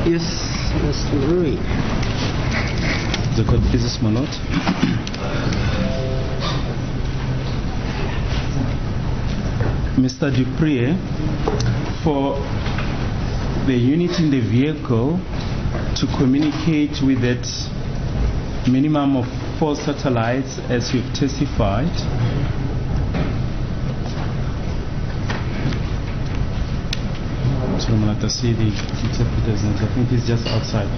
Yes, Louis. The good business, my lord. Mr. Dupree, for the unit in the vehicle to communicate with that minimum of 4 satellites as you've testified, so I'm going to see the interpreters, and I think he's just outside.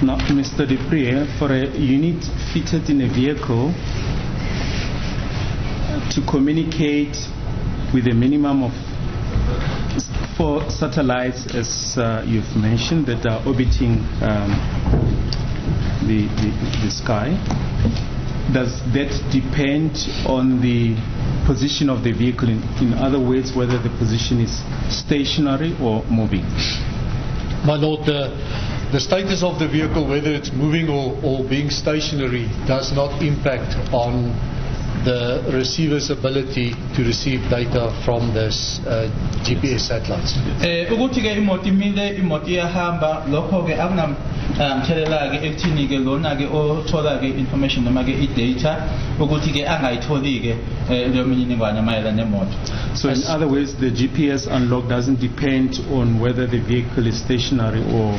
Now, Mr. Dupree, for a unit fitted in a vehicle to communicate with a minimum of 4 satellites, as you've mentioned, that are orbiting the sky, does that depend on the position of the vehicle? In other words, whether the position is stationary or moving? My lord, the status of the vehicle, whether it's moving or being stationary, does not impact on the receiver's ability to receive data from this GPS satellites. Ukuthi ke imoto imile, imoto iyahamba, lokho ke akunamthelela ke ekuthini ke lona ke othola ke information noma ke i-data ukuthi ke angayitholi ke leyo mininingwane mayelana nemoto. So in other words, the GPS unlock doesn't depend on whether the vehicle is stationary or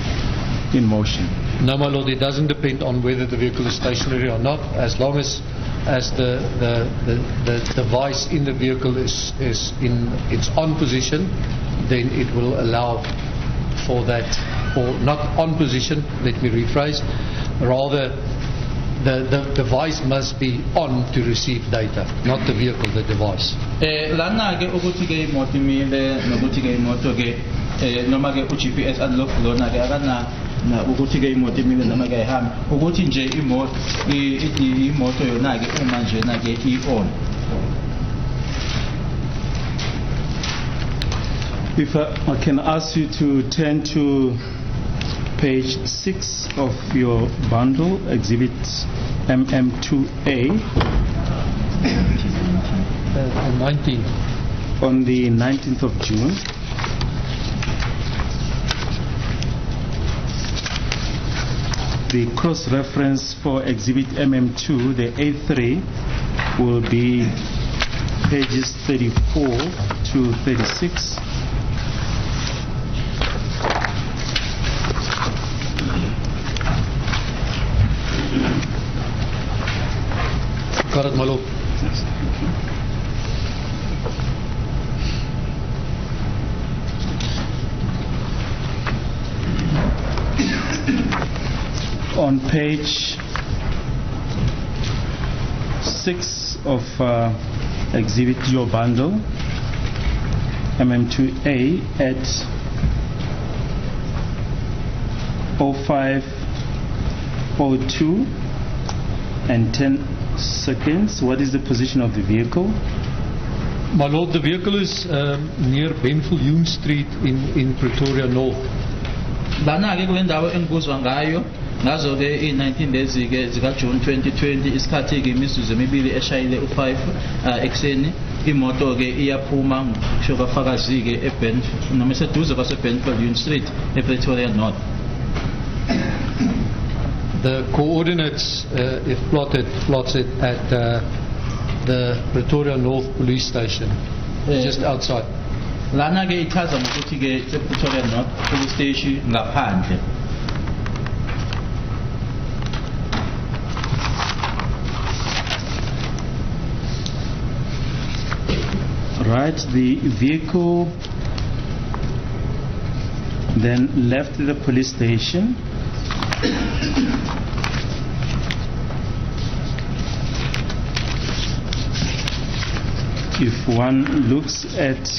in motion? No, my lord, it doesn't depend on whether the vehicle is stationary or not, as long as the device in the vehicle is in its on position, then it will allow for that, or not on position, let me rephrase, rather the device must be on to receive data, not the vehicle, the device. Lana ke ukuthi ke imoto imile nokuthi ke imoto ke noma ke u-GPS unlock lona ke akana na ukuthi ke imoto imile noma ke ihamba ukuthi nje imoto yona ke uma nje na ke i-on. If I can ask you to turn to page 6 of your bundle, exhibit MM2A. 19. On the 19th of June. The cross-reference for exhibit MM2, the A3, will be pages 34 to 36. Got it, my lord. On page 6 of exhibit your bundle, MM2A, at 05:02 and 10 seconds, what is the position of the vehicle? My lord, the vehicle is near Benviljoen Street in Pretoria North. Lana ke kwendawo engibuzwa ngayo ngazo ke i-19 days ke zika June 2020 isikhathi ke imizuzu emibili eshayile u5 ekseni imoto ke iyaphuma ngisho kafakazi ke noma eseduze kwase Benviljoen Street ePretoria North. The coordinates, if plots it at the Pretoria North Police Station, just outside. Lana ke ichaza ukuthi ke Pretoria North Police Station ngaphandle. Right, the vehicle then left the police station. if one looks at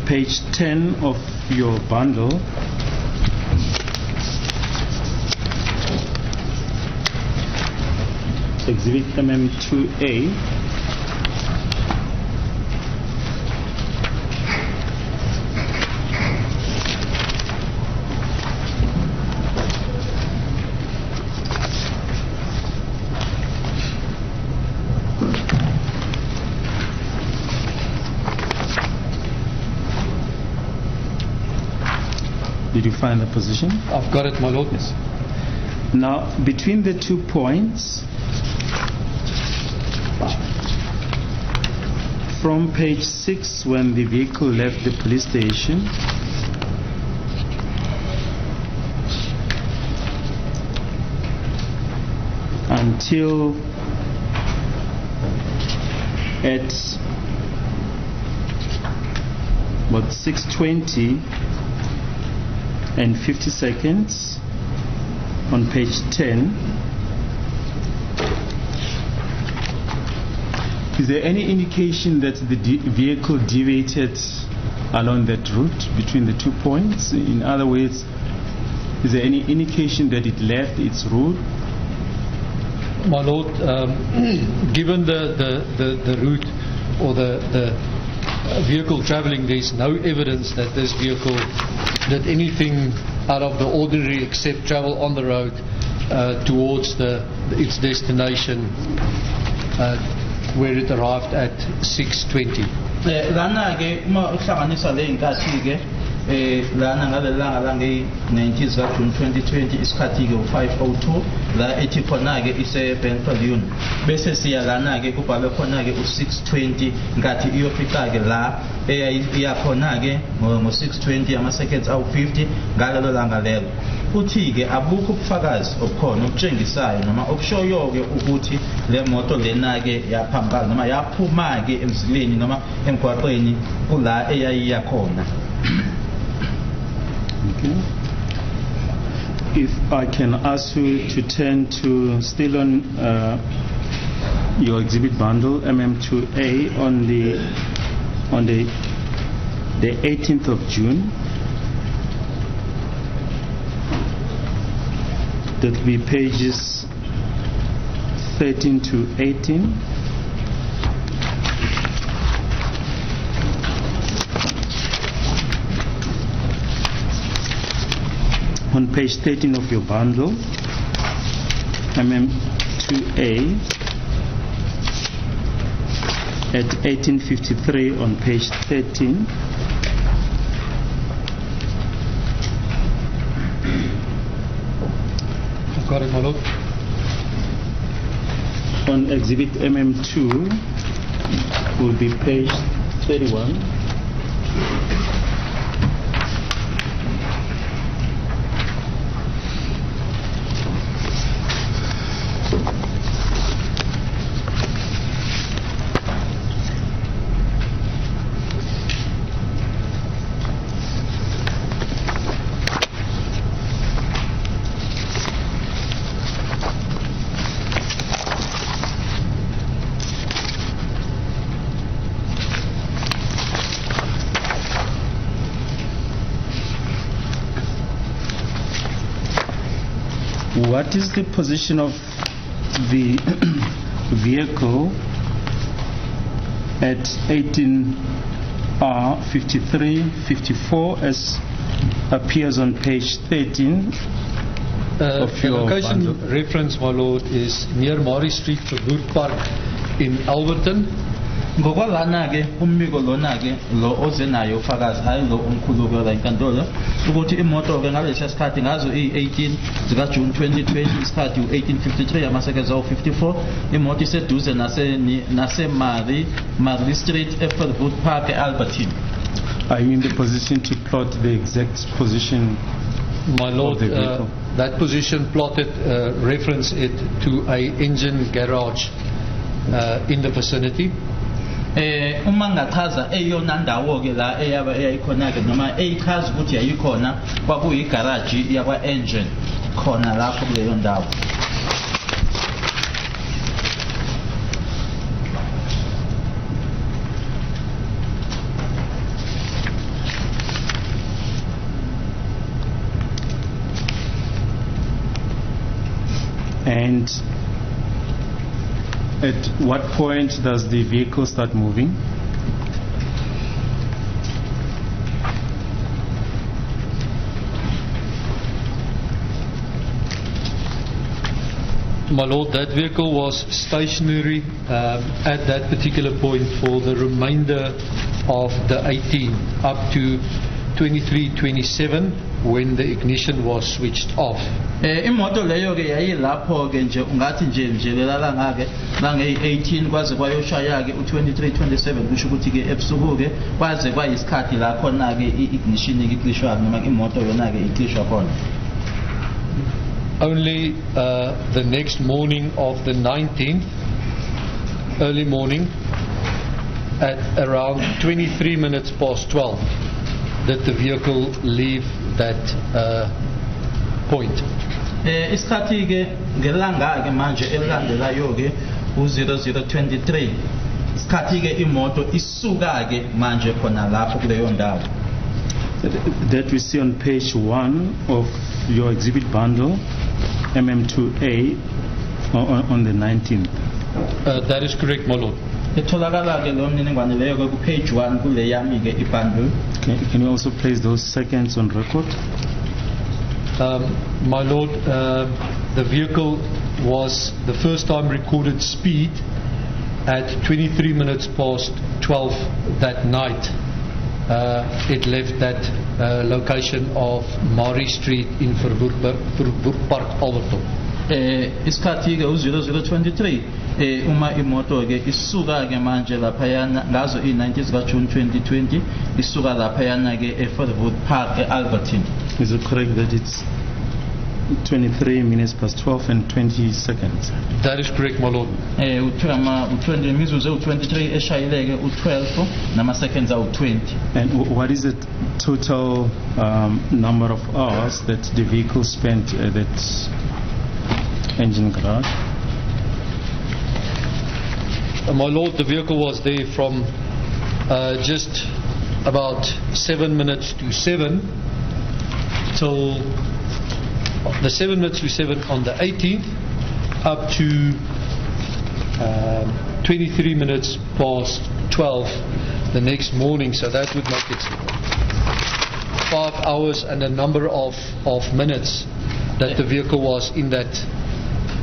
page 10 of your bundle, exhibit MM2A, did you find the position? I've got it, my lord. Yes. Now, between the 2 points, from page 6, when the vehicle left the police station, until at about 6:20 and 50 seconds on page 10, is there any indication that the vehicle deviated along that route between the 2 points? In other words, is there any indication that it left its route? My lord, given the route or the vehicle travelling, there is no evidence that this vehicle did anything out of the ordinary except travel on the road towards its destination, where it arrived at 6:20. lana ke uma uhlanganisa le inkathi ke lana ngalelanga lange 19 June 2020 isikhathi ke 5:02 la ethi khona ke ise Benfalion, bese siya lana ke kubhalwe khona ke 6:20 ngathi iyofika ke la iya khona ke ngo 6:20 ama seconds awu 50 ngalelo langa lelo. Uthi ke abukho ubufakazi obukhona obutshengisayo noma obushoyo ke ukuthi le moto lena ke yaphambana noma yaphuma ke emzileni noma emgwaqweni kula eyayiya khona. Okay. If I can ask you to turn to, still on your exhibit bundle MM2A, on the 18th of June, that will be pages 13 to 18. On page 13 of your bundle, MM2A, at 18:53 on page 13. I've got it, my lord. On exhibit MM2 will be page 31. What is the position of the vehicle at 18:53:54 as appears on page 13 of The your location bundle? reference, my lord, is near Murray Street, Verwoerd Park in Alberton. Ngokwalana ke umbiko lona ke lo ozenayo ufakazi hayi lo omkhulu kwela inkantolo ukuthi imoto ke ngalesi sikhathi ngazo i18 zika June 2020 isikhathi u18:53 ama seconds awu 54 imoto iseduze nase Murray Street eForwood Park eAlberton. Are you in the position to plot the exact position? My lord, of the vehicle? that position plotted reference it to a engine garage in the vicinity. Uma ngachaza eyona ndawo ke la eyaba eyayikhona ke noma eyichaza ukuthi yayikhona kwakuyi garage yakwa engine khona lapho kuleyo ndawo. And at what point does the vehicle start moving? My Lord, that vehicle was stationary at that particular point for the remainder of the 18 up to 23:27 when the ignition was switched off. Imoto leyo ke yayilapho ke nje ungathi nje njelela langake lange 18 kwaze kwayoshaya ke u23:27 kusho ukuthi ke ebusuku ke kwaze kwayisikhathi la khona ke ignition iklishwa noma imoto yona ke iklishwa khona. Only the next morning of the 19th, early morning, at around 23 minutes past 12, did the vehicle leave that point. Isikhathi ke ngelanga ke manje elandelayo ke u0023 isikhathi ke imoto isuka ke manje khona lapho kuleyo ndawo. That we see on page 1 of your exhibit bundle, MM2A, on the 19th. That is correct, my Lord. Etholakala ke lo mniningwane leyo ke ku page 1 kule yami ke ibundle. Can you also place those seconds on record? My Lord, the vehicle was the first time recorded speed at 23 minutes past 12 that night. It left that location of Maury Street in Verwoerd Park, Alberton. Isikhathi ke u0023 uma imoto ke isuka ke manje lapha yana ngazo i-19 zika June 2020 isuka lapha yana ke eForwood Park eAlberton. Is it correct that it's 23 minutes past 12 and 20 seconds? That is correct, my Lord. Mizuzu u23 eshayileke u12 nama seconds awu20. And what is the total number of hours that the vehicle spent at that engine garage? My Lord, the vehicle was there from just about 7 minutes to 7 till the 7 minutes to 7 on the 18th up to 23 minutes past 12 the next morning. So that would make it 5 hours and a number of minutes that the vehicle was in that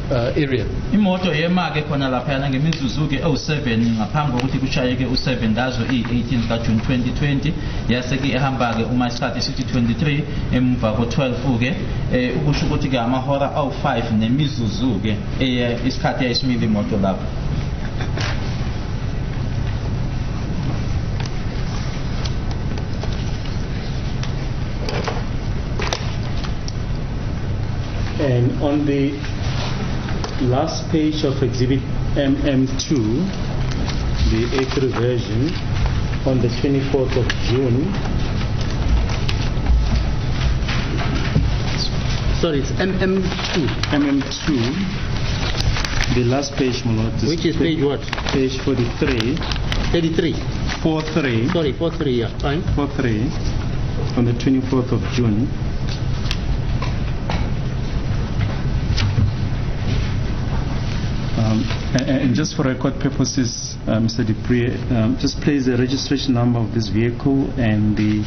area. Imoto yema ke khona lapha yana ngemizuzu ke ewu7 ngaphambi kokuthi kushayeke u7 ngazo i18 ka June 2020 yase ke ehamba ke uma isikhathi sithi 23 emva ko12 ke ukusho ukuthi ke amahora awu5 nemizuzu ke isikhathi yayisimile imoto lapha. And on the last page of exhibit MM2, the A3 version, on the 24th of June. Sorry, it's MM2. MM2, the last page, my Lord. Which is page what? Page 43. 33. 43. Sorry, 43, yeah, fine. 43, on the 24th of June. And just for record purposes, Mr. Dupree, just place the registration number of this vehicle and the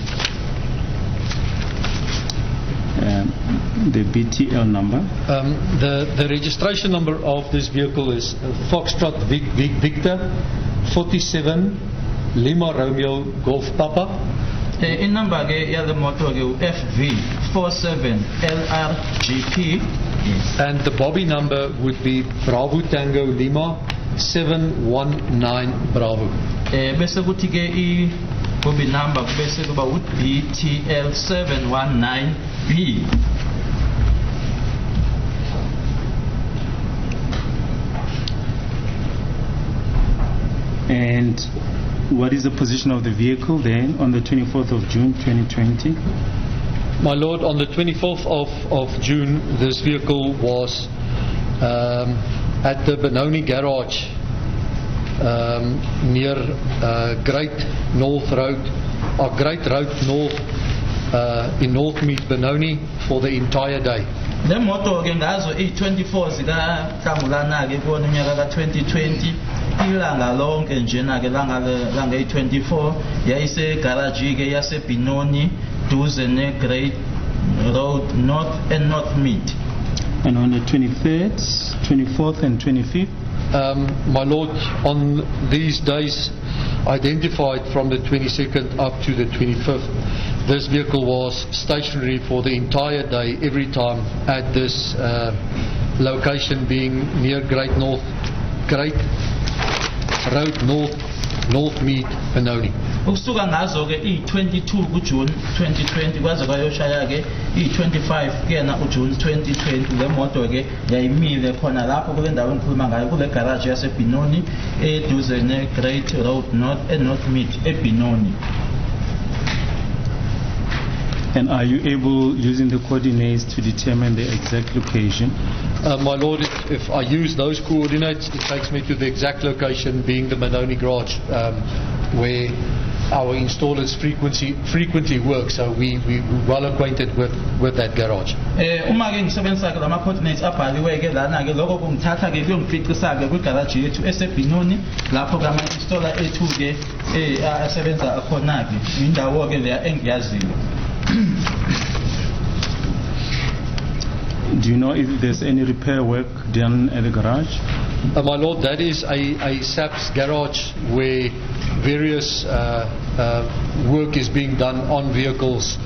BTL number. The registration number of this vehicle is Foxtrot Victor 47 Lima Romeo Golf Papa. In number ke ya le moto ke FV 47 LRGP. And the bobby number would be Bravo Tango Lima 719 Bravo. Bese kuthi ke I bobby number bese kuba BTL 719B. And what is the position of the vehicle then on the 24th of June 2020? My Lord, on the 24th of June, this vehicle was at the Benoni garage near Great North Road, or Great Road North in Northmead, Benoni, for the entire day. Le moto ke ngazo i24 zika Hlangulana ke kuona unyaka ka2020 ilanga lonke njena ke langa i24 yayise garage ke yase Binoni duze ne Great Road North and North Mid. And on the 23rd, 24th and 25th? My Lord, on these days identified from the 22nd up to the 25th, this vehicle was stationary for the entire day, every time at this location being near Great Road North Mead, Benoni. Ukusuka ngazo ke i22 kuJune 2020 kwaze kwayoshaya ke i25 kuyena uJune 2020 le moto ke yayimile khona lapho kule ndawo engikhuluma ngayo kule garage yase Binoni eduze ne Great Road North and North Mid eBinoni. And are you able, using the coordinates, to determine the exact location? My Lord, if I use those coordinates, it takes me to the exact location, being the Benoni garage, where our installers frequently work, so we're well acquainted with that garage. Uma ke ngisebenzisa ke lama coordinates abhaliwe ke lana ke lokho kungithatha ke kuyongifiqisa ke kwigarage yethu eseBinoni lapho ke ama installer ethu ke asebenza khona ke indawo ke leya engiyaziyo. Do you know if there's any repair work done at the garage? My Lord, that is a SAP's garage where various work is being done on vehicles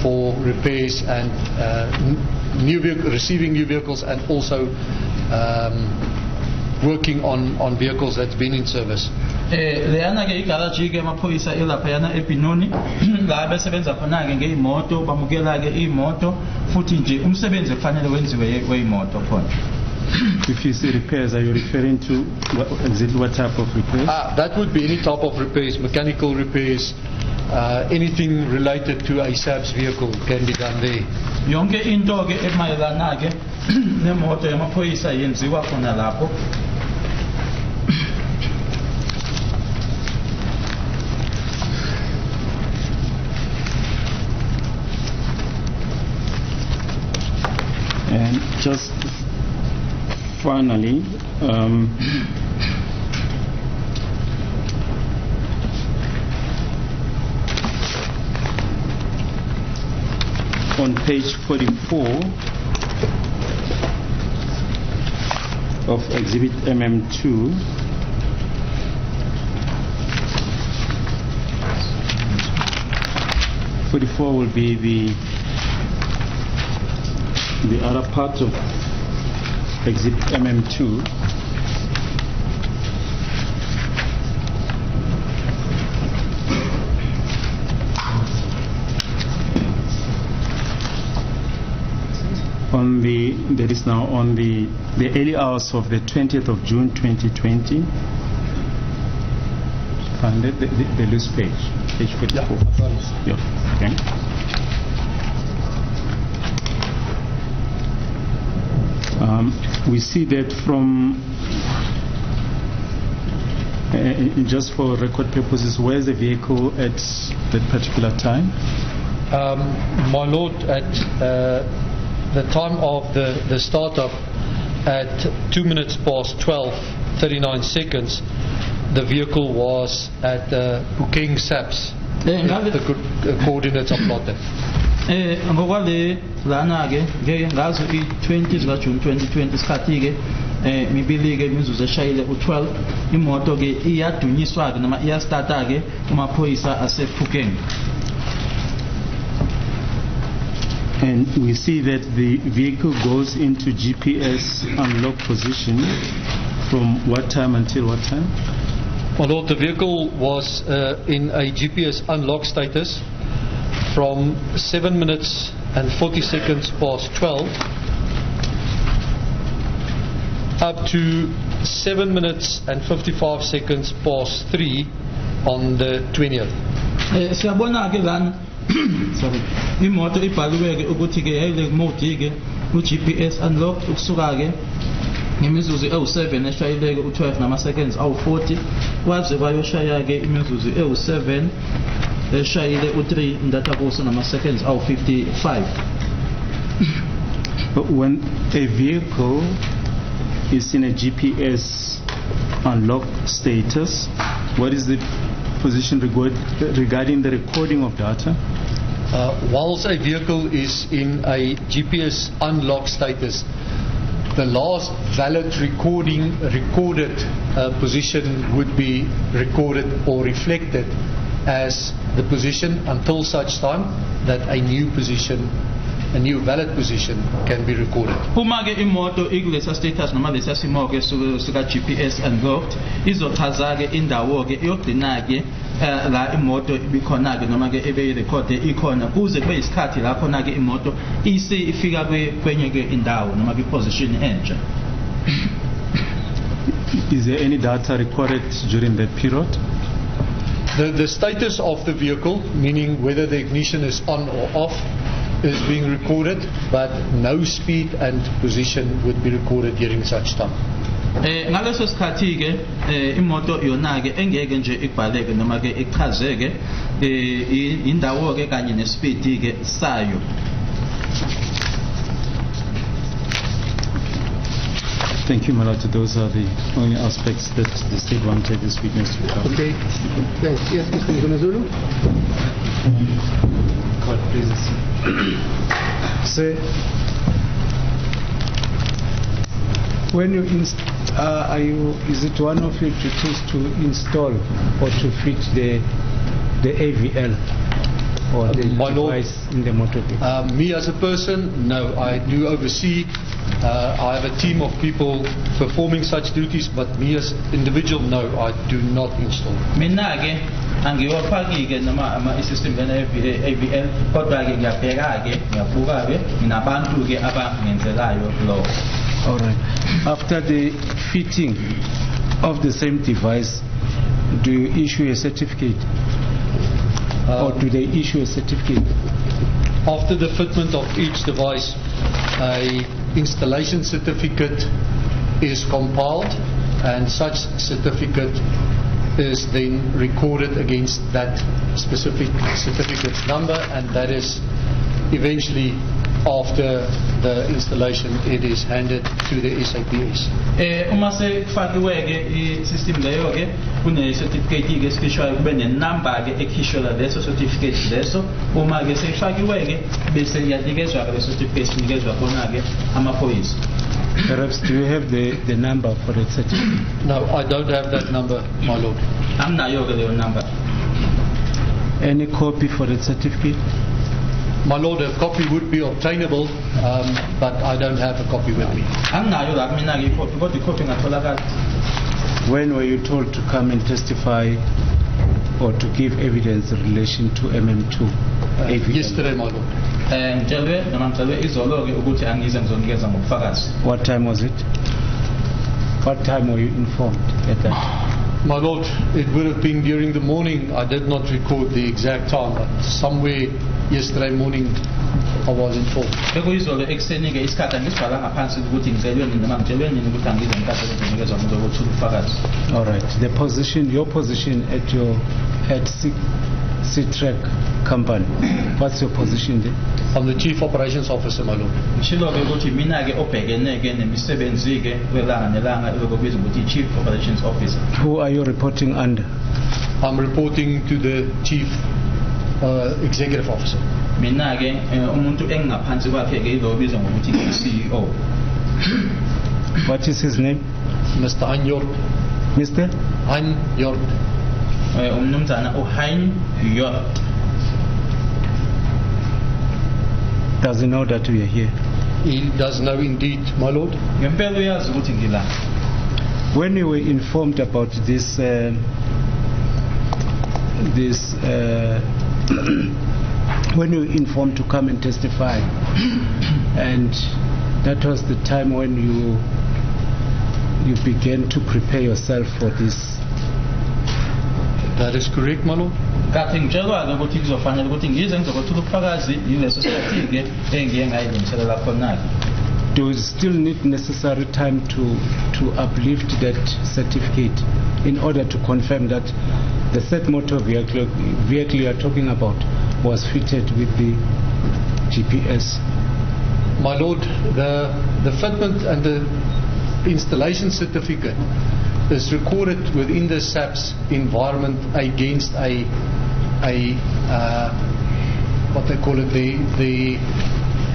for repairs and receiving new vehicles, and also working on vehicles that's been in service. Leyana ke igarage ke amaphoyisa elapha yana eBinoni la besebenza khona ke ngeimoto bamukela ke imoto futhi nje umsebenzi kufanele wenziwe weimoto khona. If you say repairs, are you referring to what type of repairs? That would be any type of repairs, mechanical repairs, anything related to a SAP's vehicle can be done there. Yonke into ke emayelana ke nemoto yamaphoyisa yenziwa khona lapho. And just finally, on page 44 of Exhibit MM2, will be the other part of Exhibit MM2. That is now on the early hours of the 20th of June 2020. Find it, the loose page 44. Yeah. Okay. We see that from, just for record purposes, where is the vehicle at that particular time? My Lord, at the time of the startup at 2 minutes past 12:39 seconds, the vehicle was at Bukeng Saps. The coordinates are plotted. Ngokwale lana ke ngazo i20 zika June 2020 isikhathi ke mibili ke imizuzu eshayile u12 imoto ke iyadunyiswa ke noma iyastarta ke kumaphoyisa asePhukeng. And we see that the vehicle goes into GPS unlock position from what time until what time? My Lord, the vehicle was in a GPS unlock status from 7 minutes and 40 seconds past 12 up to 7 minutes and 55 seconds past 3 on the 20th. Siyabona ke lana sorry imoto ibhaliwe ke ukuthi ke yayile mode ke ku-GPS unlock ukusuka ke imizuzu ewu7 eshayileke u12 nama seconds awu40 kwaze kwayoshaya ke imizuzu ewu7 eshayile u3 ndatha kuso nama seconds awu55. But when a vehicle is in a GPS unlock status, what is the position regarding the recording of data? Whilst a vehicle is in a GPS unlock status, the last valid recorded position would be recorded or reflected as the position until such time that a new valid position can be recorded. Uma ke imoto ikulesa status noma lesa simo ke suka GPS unlocked izochaza ke indawo ke yogcina ke la imoto ibikhona ke noma ke ebe record ikhona kuze kube isikhathi la khona ke imoto ifika kwenye ke indawo noma ke position entsha. Is there any data recorded during that period? The status of the vehicle, meaning whether the ignition is on or off, is being recorded, but no speed and position would be recorded during such time. Ngaleso sikhathi ke imoto yona ke engeke nje ikubhaleke noma ke ichazeke indawo ke kanye nespeed ke sayo. Thank you, Malata. Those are the only aspects that the state wanted this witness to cover. Okay. Thanks. Yes, Mr. Ngomezulu. God, please. Sir, when you is it one of your duties to install or to fit the AVL or the device in the motor vehicle? Me as a person, no. I do oversee. I have a team of people performing such duties, but me as individual, no, I do not install. Mina ke angiwafaki ke noma ama system kana AVL kodwa ke ngiyabheka ke ngiyabuka ke nginabantu ke abangenzelayo lo. All right. After the fitting of the same device, do you issue a certificate? Or do they issue a certificate? After the fitment of each device, a installation certificate is compiled, and such certificate is then recorded against that specific certificate number, and that is eventually, after the installation, it is handed to the SAPS. Uma sekufakiwe ke i-system leyo ke kune certificate ke esikhishwayo kube ne-number ke ekhishwa leso certificate leso. Uma ke sefakiwe ke bese yanikezwa ke leso certificate sinikezwa khona ke amaphoyisa. Perhaps do you have the number for that certificate? No, I don't have that number, my lord. Amnayo ke leyo number. Any copy for that certificate? My lord, a copy would be obtainable, but I don't have a copy with me. Amnayo la mina ke copy kodwa copy ngatholakala. When were you told to come and testify or to give evidence in relation to MM2? Yesterday, my lord. Ngitshelwe noma ngitshelwe izolo ke ukuthi angize ngizonikeza ngobufakazi. What time was it? What time were you informed at that? My lord, it would have been during the morning. I did not record the exact time, but somewhere yesterday morning I was informed. Bekuyizolo ekseni ke isikhathi ngisibhala ngaphansi ukuthi ngicelwe nini noma ngitshelwe nini ukuthi angize ngikade ngizonikezwa ngizokuthola ubufakazi. All right. Your position at C-Track company. What's your position there? I'm the Chief Operations Officer, my lord. Ngishilo ke ukuthi mina ke obhekene ke nemisebenzi ke kwelanga nelanga lokubizwa ukuthi Chief Operations Officer. Who are you reporting under? I'm reporting to the Chief Executive Officer. Mina ke umuntu engaphansi kwakhe ke izobizwa ngokuthi CEO. What is his name? Mr. Anjord. Mr. Anjord. Umnumzana uHain Yord. Does he know that we are here? He does know indeed, my lord. Ngempela uyazi ukuthi ngila. When you were informed about this when you were informed to come and testify, and that was the time when you began to prepare yourself for this. That is correct, my lord. Kathi ngitshelwa ukuthi kuzofanele ukuthi ngize ngizokuthola ubufakazi yileso sikhathi ke engiye ngayilungiselela khona. Do you still need necessary time to uplift that certificate in order to confirm that the said motor vehicle you are talking about was fitted with the GPS? My Lord, the fitment and the installation certificate is recorded within the SAP's environment against what they call it, the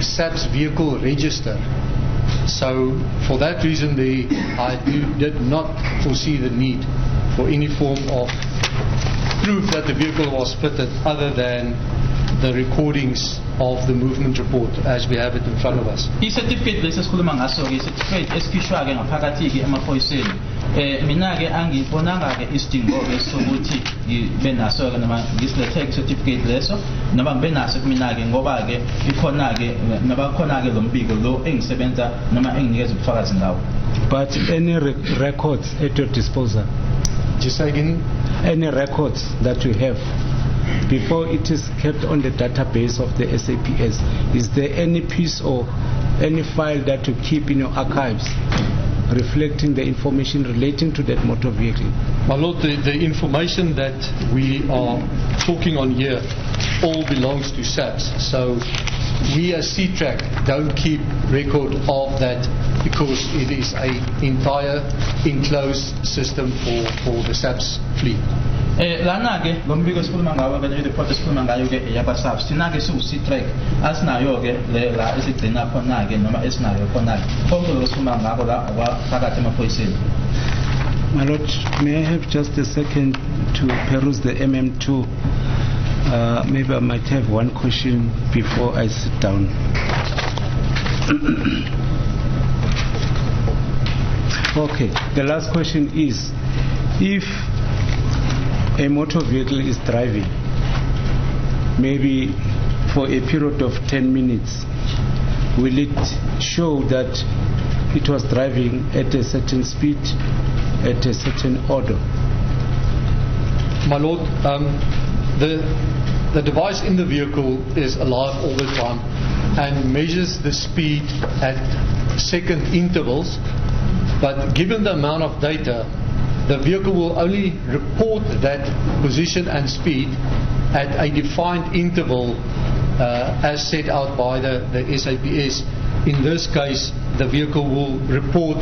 SAP's vehicle register. So for that reason, I did not foresee the need for any form of proof that the vehicle was fitted other than the recordings of the movement report as we have it in front of us. I-certificate lesikhuluma ngaso ke certificate esikhishwa ke ngaphakathi ke emaphoyiseni. Mina ke angibonanga ke isidingo ke sokuthi ngibe naso ke noma ngisilethe certificate leso noma ngibe naso kumina ke ngoba ke ikhona ke nabakhona ke lo mbiko lo engisebenza noma enginikeza ubufakazi ngawo. But any records at your disposal? Just say again? Any records that you have before it is kept on the database of the SAPS, is there any piece or any file that you keep in your archives reflecting the information relating to that motor vehicle? My Lord, the information that we are talking on here all belongs to SAPS. So we as C-Track don't keep record of that because it is an entire enclosed system for the SAPS fleet. Lana ke ngombiko esikhuluma ngawo ke report esikhuluma ngayo ke yabasabs thina ke siwu-C-Track asinayo ke la esigcina khona ke noma esinayo khona konke lokho esikhuluma ngakho la phakathi emaphoyiseni. My Lord, may I have just a second to peruse the MM2? Maybe I might have one question before I sit down. Okay, the last question is, if a motor vehicle is driving maybe for a period of 10 minutes, will it show that it was driving at a certain speed, at a certain order? My Lord, the device in the vehicle is alive all the time and measures the speed at second intervals, but given the amount of data, the vehicle will only report that position and speed at a defined interval as set out by the SAPS. In this case, the vehicle will report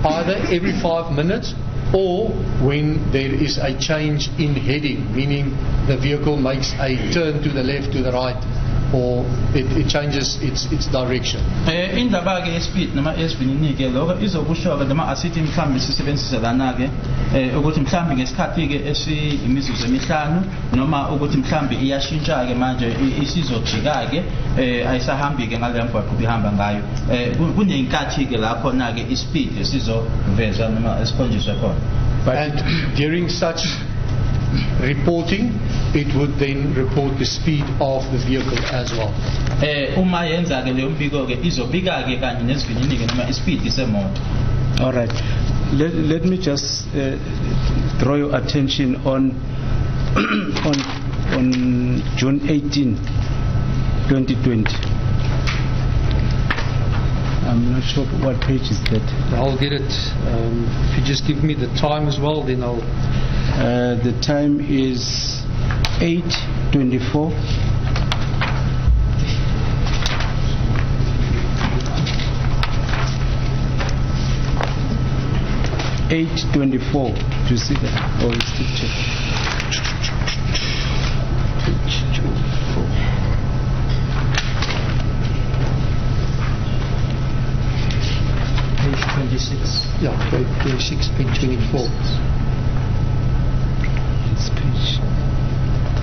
either every 5 minutes or when there is a change in heading, meaning the vehicle makes a turn to the left, to the right, or it changes its direction. Indaba ke speed noma esivinini ke lokho izokusho ke noma asithi mhlambi sisebenzisa lana ke ukuthi mhlambi ngesikhathi ke esiyimizuzu emihlanu noma ukuthi mhlambi iyashintsha ke manje isizojika ke ayisahambi ke ngale mgwaqo ihamba ngayo kunenkathi ke lapho na ke ispeed esizoveza noma esikhonjiswa khona. And during such reporting, it would then report the speed of the vehicle as well. Uma yenza ke leyo mbiko ke izobika ke kanye nesivinini ke noma ispeed semoto. All right. Let me just draw your attention on June 18, 2020. I'm not sure what page is that. I'll get it. If you just give me the time as well, then I'll... the time is 8:24. Do you see that? Or is it check? Page 26. Yeah, page 26, page 24.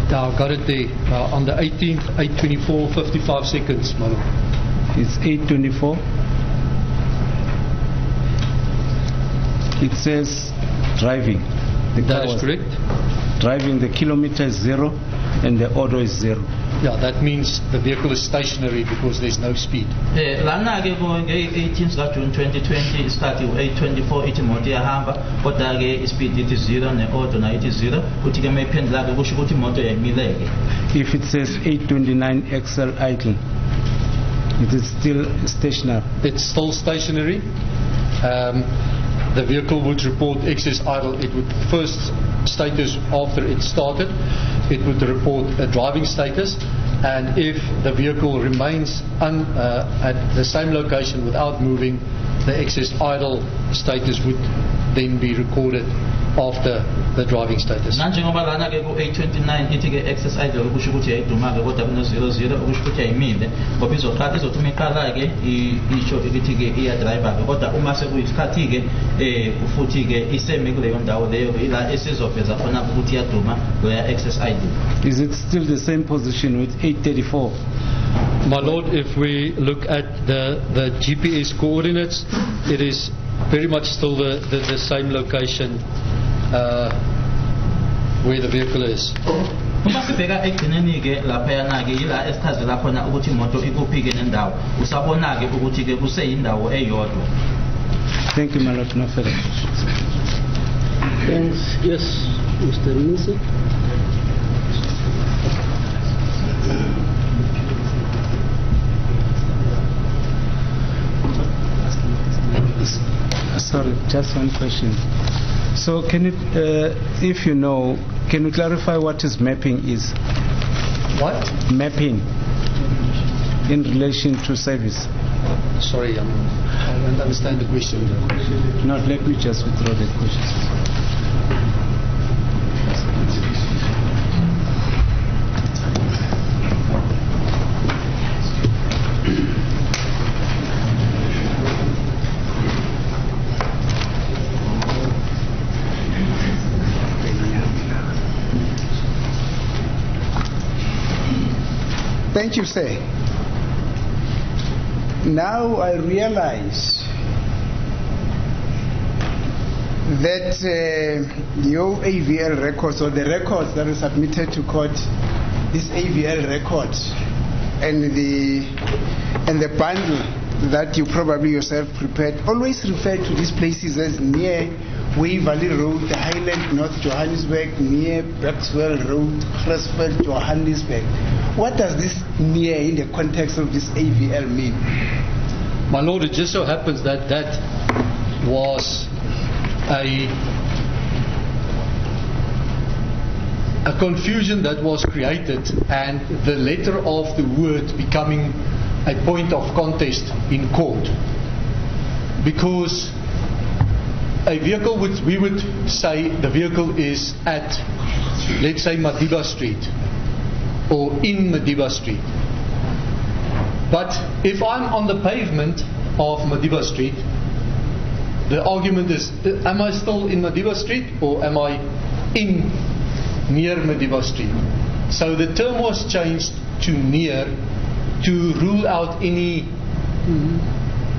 Yeah, I've got it there. On the 18th, 8:24, 55 seconds, Mano. It's 8:24. It says driving. That is correct. Driving, the kilometer is 0 and the order is 0. Yeah, that means the vehicle is stationary because there's no speed. Lana ke ko 18th ka June 2020 isikhathi 8:24 ithi imoto iyahamba kodwa ke ispeed ithi 0 ne order na ithi 0 kuthi ke mayiphendula ke kusho ukuthi imoto yayimileke. If it says 8:29 XL idle, it is still stationary. It's still stationary. The vehicle would report excess idle. It would first status after it started. It would report a driving status, and if the vehicle remains at the same location without moving, the excess idle status would then be recorded after the driving status. Nanjengoba lana ke ku 829 ithi ke excess idle ukusho ukuthi ayiduma ke kodwa kuno 00 ukusho ukuthi ayimile ngoba izoqala izothuma iqala ke isho ukuthi ke iya driver ke kodwa uma sekuyisikhathi ke futhi ke isemi kuleyo ndawo leyo ila esizoveza khona ukuthi iyaduma loya excess idle. Is it still the same position with 834? My Lord, if we look at the GPS coordinates, it is very much still the same location where the vehicle is. Uma sibheka ekugcineni ke lapha yana ke ila esichazela khona ukuthi imoto ikuphi ke nendawo usabona ke ukuthi ke kuseyindawo eyodwa. Thank you, my Lord. No further questions. Thanks. Yes, Mr. Nisi. Sorry, just one question. So can you, if you know, can you clarify what is mapping is? What? Mapping in relation to service. Sorry, I don't understand the question. No, let me just withdraw the question. Thank you, sir. Now I realize that your AVL records, or the records that are submitted to court, this AVL record and the bundle that you probably yourself prepared always refer to these places as near Waverley Road, Highland, North Johannesburg, near Maxwell Road, Cresford, Johannesburg. What does this near in the context of this AVL mean? My Lord, it just so happens that that was a confusion that was created, and the letter of the word becoming a point of contest in court. Because a vehicle, we would say the vehicle is at, let's say, Madiba Street or in Madiba Street. But if I'm on the pavement of Madiba Street, the argument is, am I still in Madiba Street or am I in near Madiba Street? So the term was changed to near to rule out any,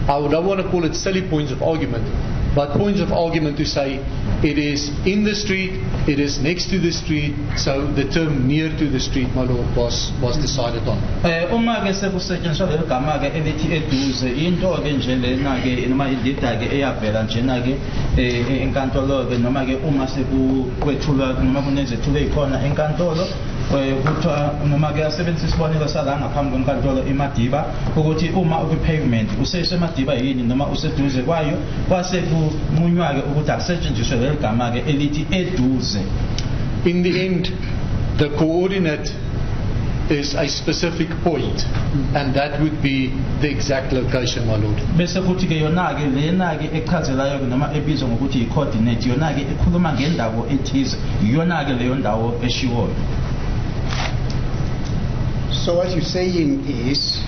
I don't want to call it silly points of argument, but points of argument to say it is in the street, it is next to the street, so the term near to the street, my Lord, was decided on. Uma ke sekusetshenziswa lelo gama ke elithi eduze into ke nje lena ke noma idida ke eyavela njena ke enkantolo ke noma ke uma sekukwethulwa noma kunezethulo ezikhona enkantolo kuthiwa noma ke asebenzisa isibonelo sala ngaphambi kwenkantolo eMadiba ukuthi uma ukwi-pavement usesemadiba yini noma useduze kwayo kwase kumunywa ke ukuthi akusetshenziswe lelo gama ke elithi eduze. In the end, the coordinate is a specific point, and that would be the exact location, my Lord. Bese futhi ke yona ke lena ke echazelayo noma ebizwa ngokuthi i-coordinate yona ke ikhuluma ngendawo ethize yona ke leyo ndawo eshiwoyo. So what you're saying is,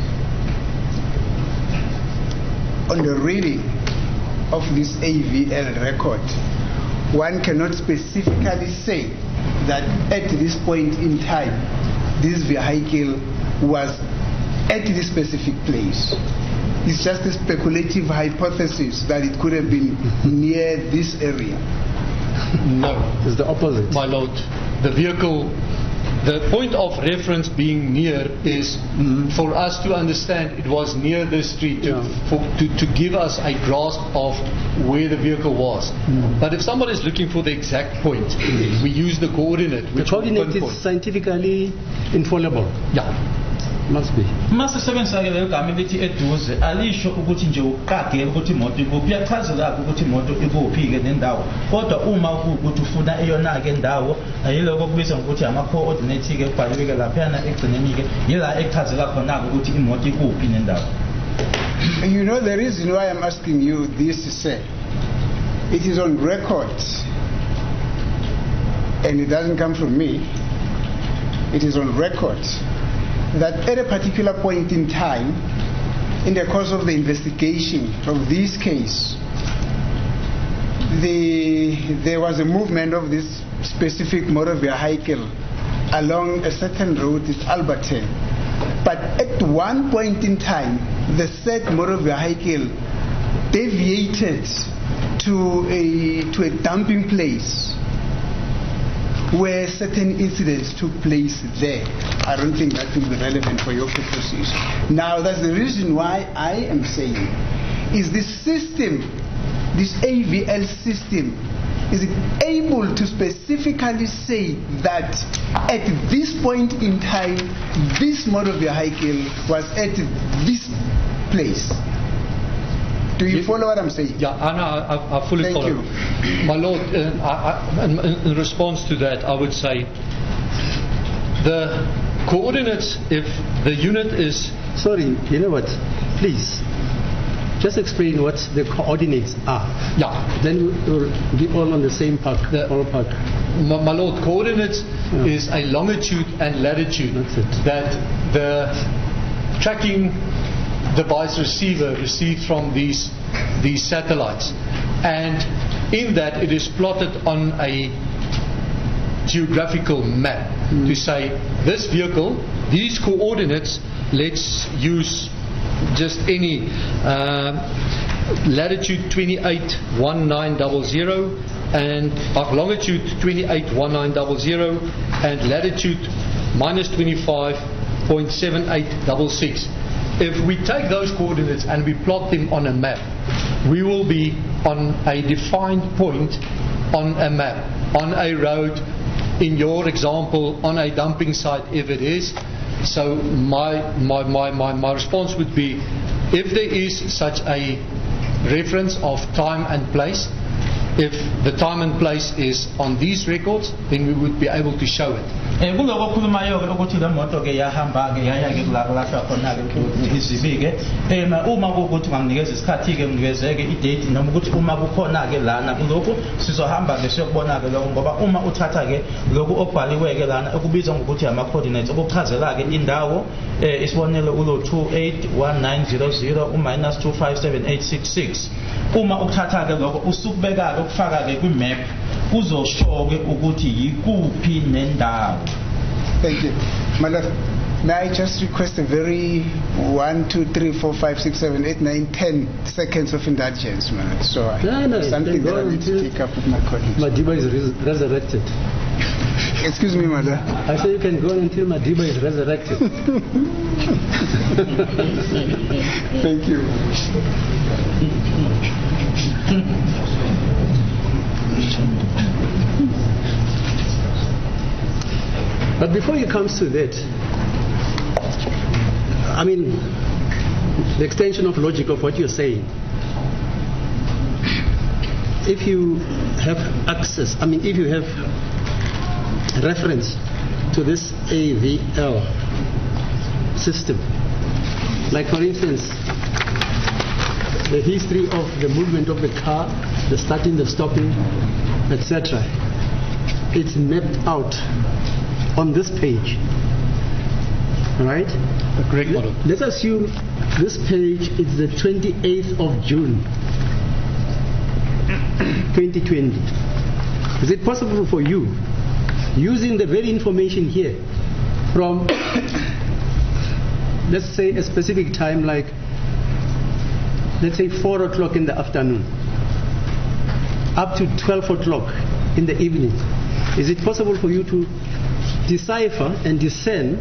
on the reading of this AVL record, one cannot specifically say that at this point in time, this vehicle was at this specific place. It's just a speculative hypothesis that it could have been near this area. No. It's the opposite. My Lord, the vehicle, the point of reference being near is for us to understand it was near the street to give us a grasp of where the vehicle was. But if somebody is looking for the exact point, we use the coordinate. The coordinate is scientifically infallible. Yeah. Must be. masisebenzisa ke leyo gama elithi eduze alisho ukuthi nje uqagele ukuthi imoto ikuphi, iyachazela ukuthi imoto ikuphi ke nendawo, kodwa uma ukuthi ufuna eyona ke ndawo ayiloko kubizwa ngokuthi ama-coordinate ke kubhaliwe ke laphana egcineni ke yila echazela khona ukuthi imoto ikuphi nendawo. You know the reason why I'm asking you this, sir, it is on record, and it doesn't come from me, it is on record, that at a particular point in time, in the course of the investigation of this case, there was a movement of this specific motor vehicle along a certain road, it's Alberton. But at one point in time, the said motor vehicle deviated to a dumping place where certain incidents took place there. I don't think that will be relevant for your purposes. Now, that's the reason why I am saying, is this system, this AVL system, is it able to specifically say that at this point in time, this motor vehicle was at this place? Do you follow what I'm saying? Yeah, I fully Thank follow. you. My Lord, in response to that, I would say the coordinates, if the unit is... Sorry, you know what? Please, just explain what the coordinates are. Yeah. Then we'll be all on the same ballpark. My Lord, coordinates is a longitude and latitude That's it. that the tracking device receiver received from these satellites, and in that it is plotted on a geographical map to say this vehicle, these coordinates, let's use just any latitude 281900 and longitude 281900 and latitude minus 25.7866. If we take those coordinates and we plot them on a map, we will be on a defined point on a map, on a road, in your example, on a dumping site if it is. So my response would be, if there is such a reference of time and place, if the time and place is on these records, then we would be able to show it. Kuloko khulumayo ke ukuthi le moto ke yahamba ke yaya ke kulahlwa khona ke izibike uma ukuthi nganginikeza isikhathi ke ngikezeke i-date noma ukuthi uma kukhona ke lana kuloko sizohamba ke siyokubona ke lokho, ngoba uma uthatha ke lokho okubhaliwe ke lana ekubizwa ngokuthi ama coordinates okuchazela ke indawo isibonelo ulo 281900 minus 257866, uma uthatha ke lokho usukubeka ke ukufaka ke kwi map uzosho ke ukuthi yikuphi nendawo. Thank you. My Lord, may I just request a very 1, 2, 3, 4, 5, 6, 7, 8, 9, 10 seconds of indulgence, my Lord. So something that I need to take up with my colleagues. Madiba is resurrected. Excuse me, my Lord. I say you can go on until Madiba is resurrected. Thank you. But before he comes to that, I mean, the extension of logic of what you're saying, if you have access, I mean, if you have reference to this AVL system, like for instance, the history of the movement of the car, the starting, the stopping, etc., it's mapped out on this page, right? The correct model. Let's assume this page is the 28th of June 2020. Is it possible for you, using the very information here, from let's say a specific time, like let's say 4 o'clock in the afternoon up to 12 o'clock in the evening, is it possible for you to decipher and discern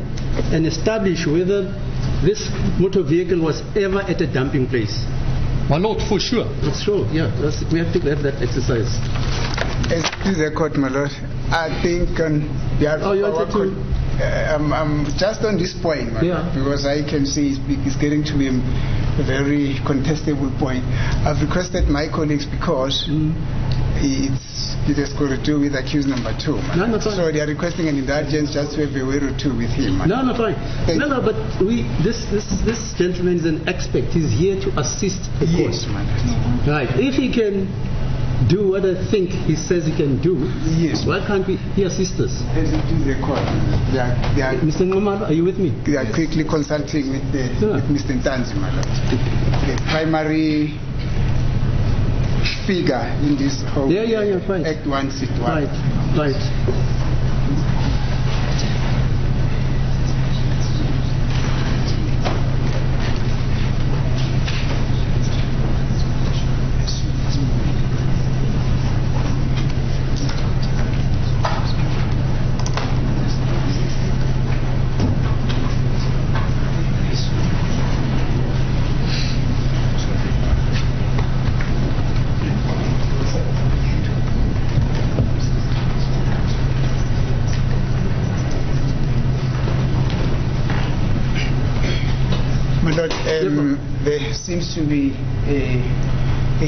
and establish whether this motor vehicle was ever at a dumping place? My Lord, for sure. That's true, yeah. We have to have that exercise. Excuse the court, my Lord. I think on behalf Oh, you of our wanted to... I'm just on this point, my Yeah. lord, because I can see it's getting to be a very contestable point. I've requested my colleagues because it has got to do with accused number 2. my No, lord. no, fine. So they are requesting an indulgence just to have a word or two with him. my No, lord. no, fine. Thank No, you. no, but this gentleman is an expert. He's here to assist the court. Yes, my lord. Right. If he can do what I think he says he can do, Yes. why can't he assist us? As it is the court, they are Mr. Ngumalo, are you with me? They are quickly consulting with, Yeah. with Mr. Ntanzi, my lord. The primary figure in this whole Yeah, fine. Act 1, Sit 1. Right. My lord, there seems to be a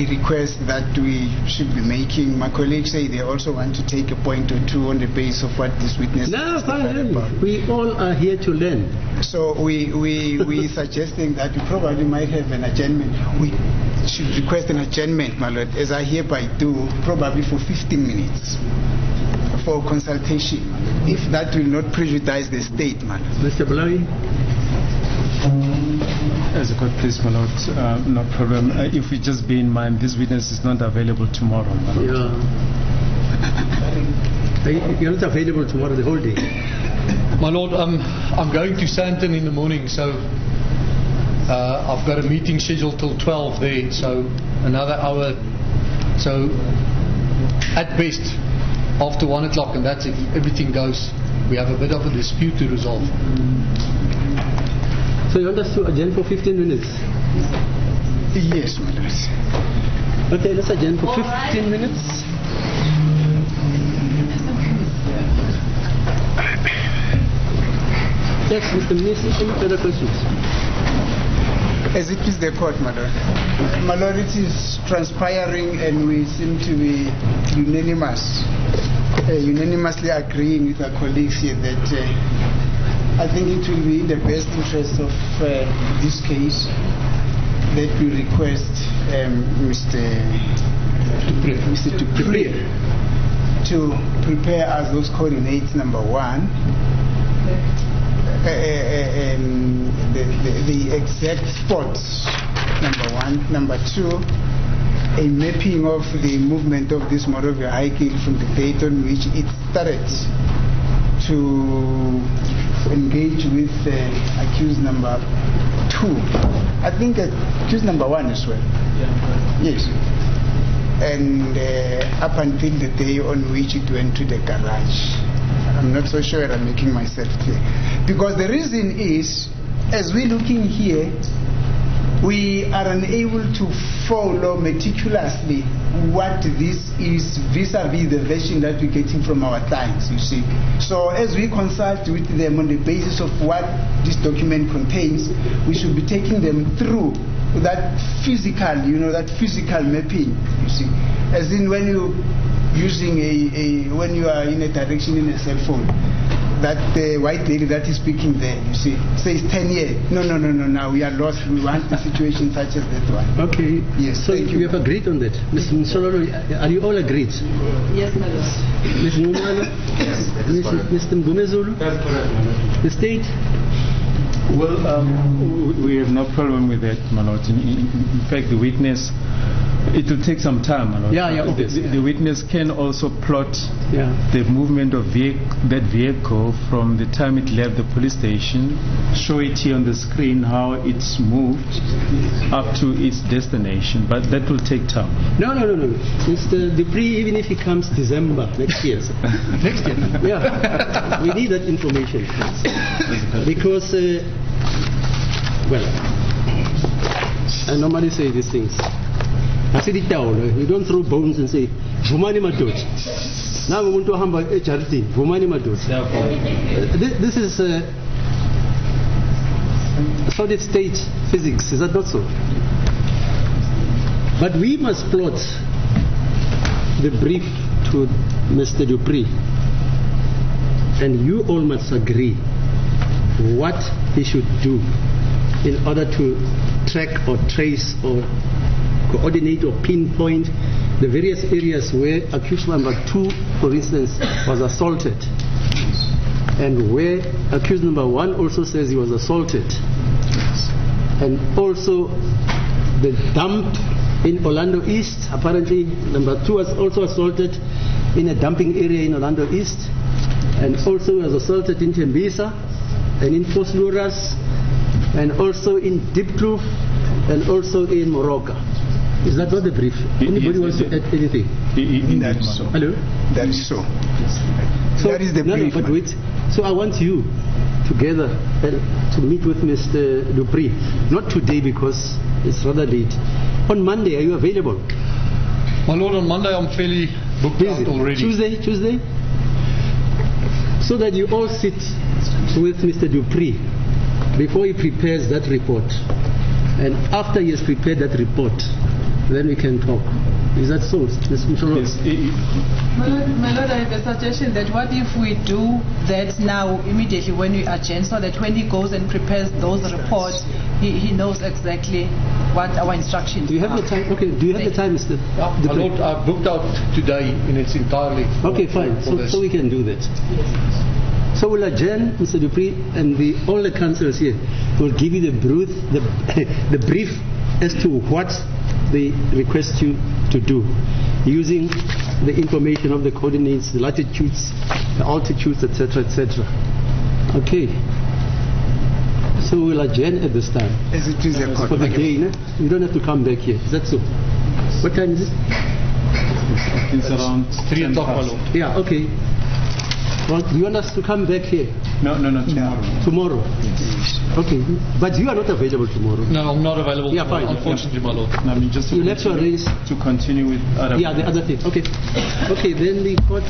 request that we should be making. My colleagues say they also want to take a point or two on the basis of what this witness No, testified fine. about. We all are here to learn. So we suggesting that we probably might have an adjournment. We should request an adjournment, my lord, as I hereby do, probably for 15 minutes for consultation, if that will not prejudice the state, my lord. Mr. Blawi? As a court, please, my lord, no problem. If we just bear in mind, this witness is not available tomorrow, my lord. Yeah. You're not available tomorrow the whole day. My lord, I'm going to Sandton in the morning, so I've got a meeting scheduled till 12 there, so another hour. So at best, after 1 o'clock, and that's if everything goes. We have a bit of a dispute to resolve. So you want us to adjourn for 15 minutes? Yes, my lord. Okay, let's adjourn for 15 minutes. Yes, Mr. Minister, any further questions? As it is the court, my lord. My lord, it is transpiring and we seem to be unanimously agreeing with our colleagues here that I think it will be in the best interest of this case that we request Mr. Dupree to prepare us those coordinates, number 1, the exact spots, number 1, number 2, a mapping of the movement of this motor vehicle from the date on which it started to engage with accused number 2. I think accused number 1 as well. Yes. And up until the day on which it went to the garage. I'm not so sure I'm making myself clear. Because the reason is, as we're looking here, we are unable to follow meticulously what this is vis-a-vis the version that we're getting from our clients, you see. So as we consult with them on the basis of what this document contains, we should be taking them through that physical, that physical mapping, you see. As in when you using when you are in a direction in a cell phone, that white lady that is speaking there, you see, says 10 years. No, now we are lost. We want a situation such as that one. Okay. Yes, So thank you you. have agreed on that. Mr. Nsololo, are you all agreed? Yes, my lord. Ms. Ngumalo? Yes, Mr. Mgumezulu? That's correct. The state? Well, we have no problem with that, my lord. In fact, the witness, it will take some time, my lord. Yeah, obviously. The witness can also plot Yeah. the movement of that vehicle from the time it left the police station, show it here on the screen how it's moved up to its destination, but that will take time. No. Mr. Dupree, even if he comes December next year. Next year. Yeah. We need that information. Because, well, I normally say these things. I said it down. You don't throw bones and say, Fumana Iindaba. Now we want to hamba ejaridini. Vumani madoda. This is solid state physics, is that not so? But we must plot the brief to Mr. Dupree, and you all must agree what he should do in order to track or trace or coordinate or pinpoint the various areas where accused number 2, for instance, was assaulted, and where accused number 1 also says he was assaulted, and also the dump in Orlando East. Apparently number 2 was also assaulted in a dumping area in Orlando East, and also was assaulted in Tembisa and in Postluras, and also in Diepkloof, and also in Moroka. Is that not the brief? Anybody wants to add anything? That is so. Hello? That is so. So That is the no, brief. but wait. So I want you together to meet with Mr. Dupree. Not today because it's rather late. On Monday, are you available? My Lord, on Monday I'm fairly booked out already. Tuesday? So that you all sit with Mr. Dupree before he prepares that report. And after he has prepared that report, then we can talk. Is that so, Ms. Msholo? Yes, My Lord, I have a suggestion that what if we do that now immediately when we adjourn, so that when he goes and prepares those reports, he knows exactly what our instructions Do you have are. the time? Okay, do you have the time, Mr. My Dupree? Lord, I've booked out today in its entirely. Okay, fine. So we can do that. So we'll adjourn, Mr. Dupree, and all the councillors here will give you the brief as to what they request you to do, using the information of the coordinates, the latitudes, the altitudes, etc., etc. Okay. So we'll adjourn at this time. As it is a court. For the day, no? You don't have to come back here. Is that so? What time is it? it's around 3 10 o'clock, my past. Lord. Yeah, okay. Well, do you want us to come back here No, tomorrow. tomorrow? Okay, but you are not available tomorrow. No, I'm not available. Yeah, tomorrow, fine. Unfortunately, my Lord. I mean, just to You'll have to continue- arrange. to continue with other. Yeah, the other thing. Okay. Okay, then the court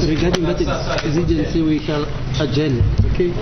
regarding that exigency we shall adjourn. Okay.